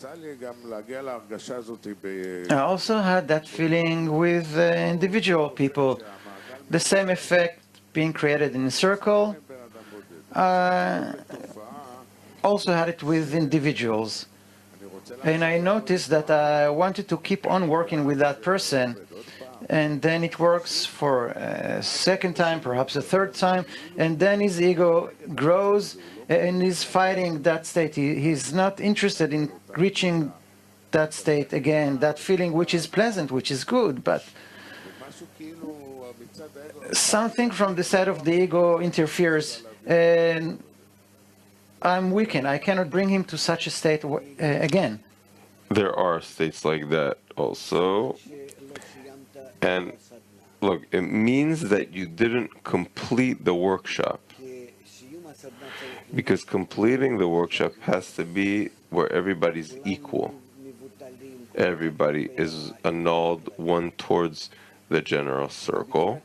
I also had that feeling with individual people. The same effect being created in a circle. I also had it with individuals. And I noticed that I wanted to keep on working with that person. And then it works for a second time, perhaps a third time, and then his ego grows and he's fighting that state. He's not interested in reaching that state again, that feeling which is pleasant, which is good, but something from the side of the ego interferes, and I'm weakened. I cannot bring him to such a state again. There are states like that also. And look, it means that you didn't complete the workshop. Because completing the workshop has to be where everybody's equal. Everybody is annulled one towards the general circle.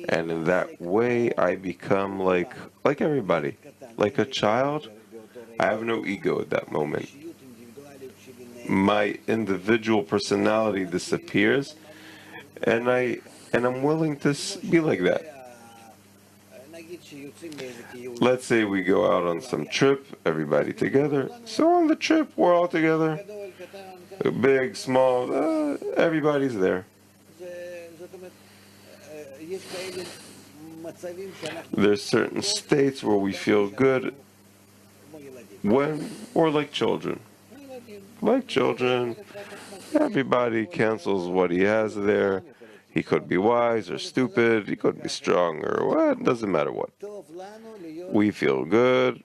And in that way, I become like everybody. Like a child, I have no ego at that moment. My individual personality disappears, and I'm willing to be like that. Let's say we go out on some trip, everybody together. So on the trip, we're all together. Big, small, everybody's there. There's certain states where we feel good when we're like children. Like children, everybody cancels what he has there. He could be wise or stupid, he could be strong or what, doesn't matter what. We feel good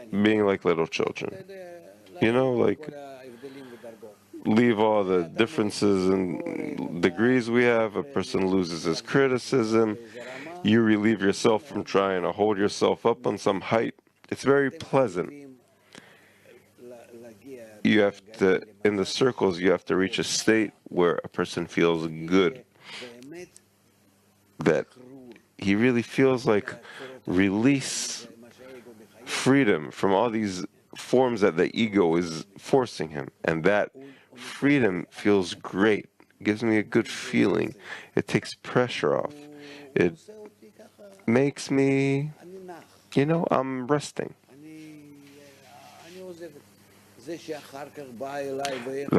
being like little children. You know, like leave all the differences and degrees we have. A person loses his criticism. You relieve yourself from trying to hold yourself up on some height. It's very pleasant. You have to, in the circles, you have to reach a state where a person feels good. That he really feels like release, freedom from all these forms that the ego is forcing him. And that freedom feels great. It gives me a good feeling. It takes pressure off. It makes me, I'm resting. The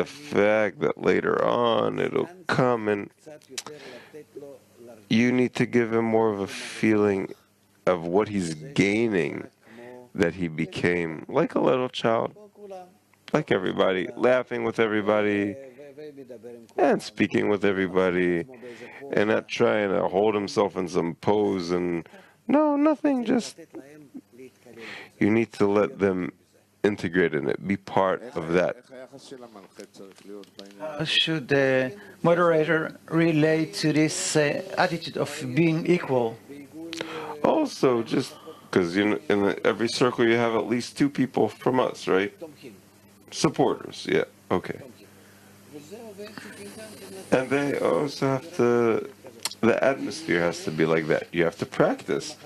fact that later on it'll come and you need to give him more of a feeling of what he's gaining, that he became like a little child, like everybody, laughing with everybody and speaking with everybody and not trying to hold himself in some pose and no, nothing, just you need to let them integrate in it, be part of that. How should the moderator relate to this attitude of being equal? Also, just because in every circle you have at least two people from us, right? Supporters, yeah, okay. And they also have to, the atmosphere has to be like that. You have to practice.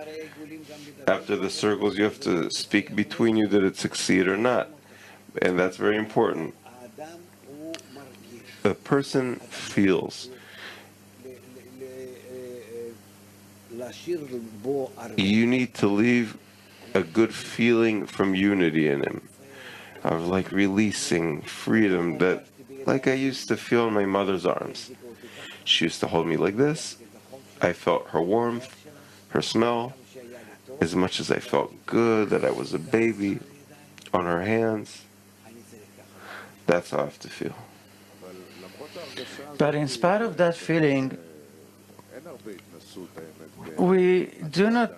After the circles, you have to speak between you, did it succeed or not? And that's very important. The person feels. You need to leave a good feeling from unity in him, of like releasing freedom that, like I used to feel in my mother's arms. She used to hold me like this. I felt her warmth, her smell, as much as I felt good that I was a baby on her hands. That's how I have to feel. But in spite of that feeling, we don't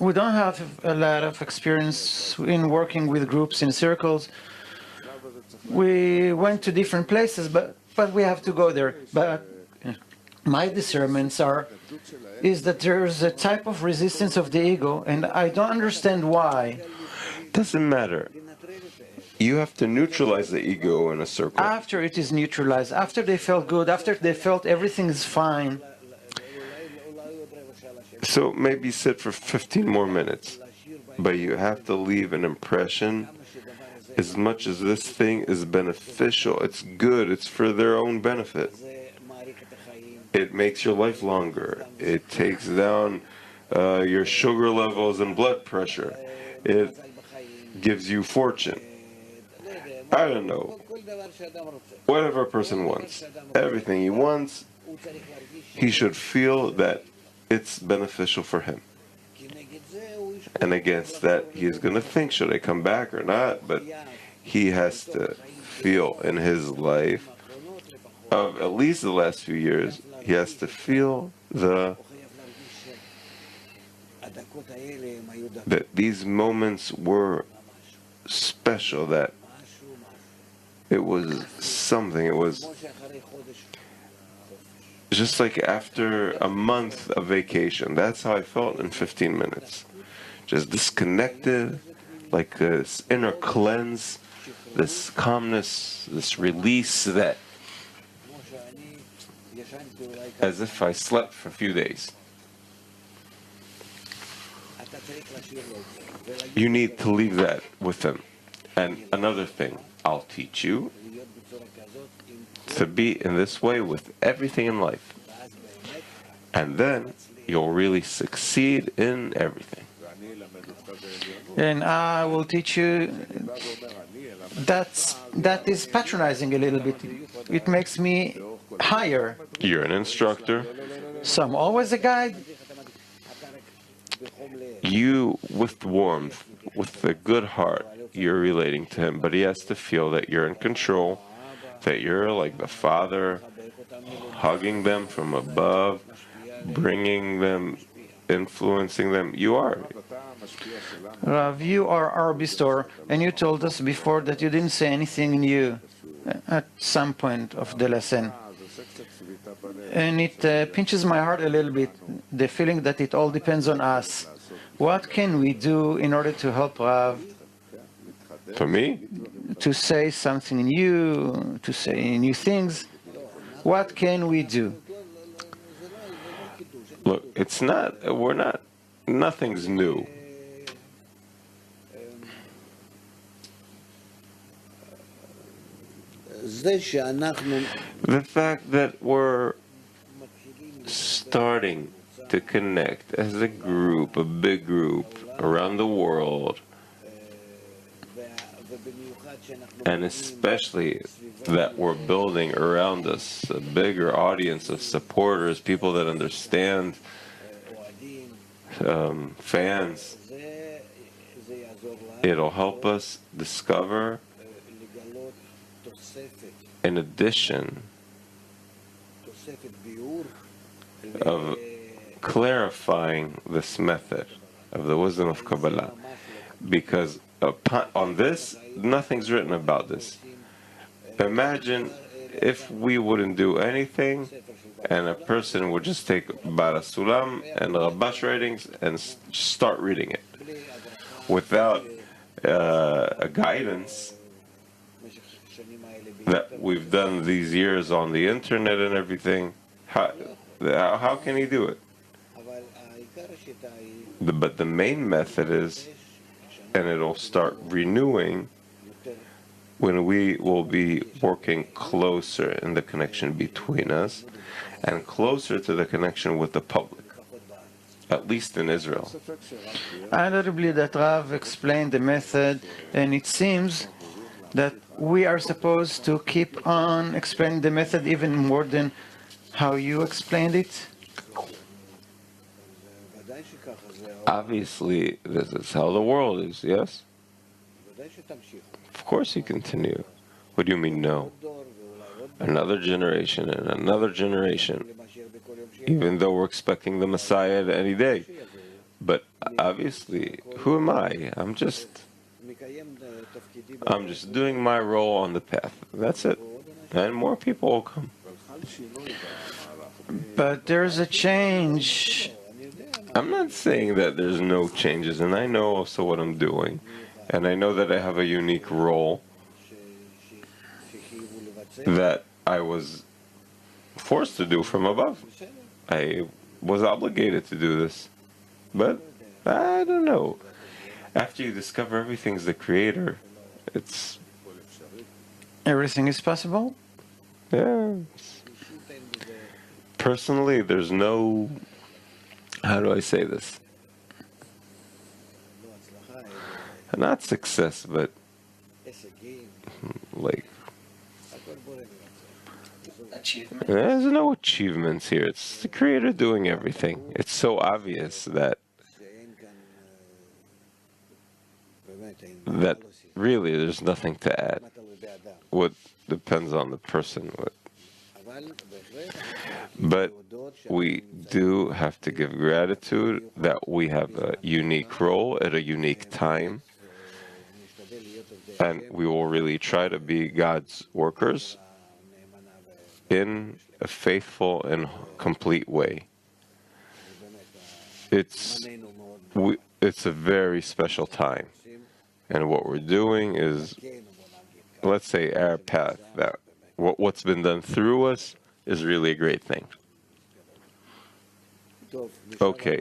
have a lot of experience in working with groups in circles. We went to different places, but we have to go there. But my discernments is that there's a type of resistance of the ego, and I don't understand why. Doesn't matter. You have to neutralize the ego in a circle. After it is neutralized, after they felt good, after they felt everything is fine. So maybe sit for 15 more minutes, but you have to leave an impression as much as this thing is beneficial, it's good, it's for their own benefit. It makes your life longer. It takes down your sugar levels and blood pressure. It gives you fortune. I don't know. Whatever a person wants, everything he wants, he should feel that it's beneficial for him. And against that, he's going to think, should I come back or not? But he has to feel in his life, of at least the last few years, he has to feel that these moments were special, that it was something. It was just like after a month of vacation. That's how I felt in 15 minutes. Just disconnected, like this inner cleanse, this calmness, this release, that as if I slept for a few days. You need to leave that with them. And another thing, I'll teach you to be in this way with everything in life. And then you'll really succeed in everything. And I will teach you. That is patronizing a little bit. It makes me higher. You're an instructor. So I'm always a guide. You, with warmth, with a good heart, you're relating to him, but he has to feel that you're in control, that you're like the father, hugging them from above, bringing them, influencing them. You are. Rav, you are our bestower, and you told us before that you didn't say anything new at some point of the lesson. And it pinches my heart a little bit, the feeling that it all depends on us. What can we do in order to help Rav? For me? To say something new, to say new things. What can we do? Look, nothing's new. The fact that we're starting to connect as a group, a big group around the world, and especially that we're building around us a bigger audience of supporters, people that understand, fans, it'll help us discover, in addition of clarifying this method of the wisdom of Kabbalah, because on this, nothing's written about this. Imagine if we wouldn't do anything and a person would just take Bara Sulam and Rabash writings and start reading it without a guidance that we've done these years on the internet and everything. How can he do it? But the main method is, and it'll start renewing when we will be working closer in the connection between us and closer to the connection with the public, at least in Israel. I don't believe that Rav explained the method, and it seems that we are supposed to keep on explaining the method even more than how you explained it. Obviously, this is how the world is, yes? Of course you continue. What do you mean, no? Another generation and another generation, even though we're expecting the Messiah any day. But obviously, who am I? I'm just doing my role on the path. That's it. And more people will come. But there's a change. I'm not saying that there's no changes, and I know also what I'm doing. And I know that I have a unique role that I was forced to do from above. I was obligated to do this. But I don't know. After you discover everything's the creator, It's, Everything is possible? yeah. Personally, there's no, how do I say this? Not success, but like, Achievement. there's no achievements here. It's the creator doing everything. It's so obvious that really there's nothing to add. What depends on the person. But we do have to give gratitude that we have a unique role at a unique time, and we will really try to be God's workers in a faithful and complete way. It's a very special time, and what we're doing is, let's say, our path, that what's been done through us is really a great thing. Okay,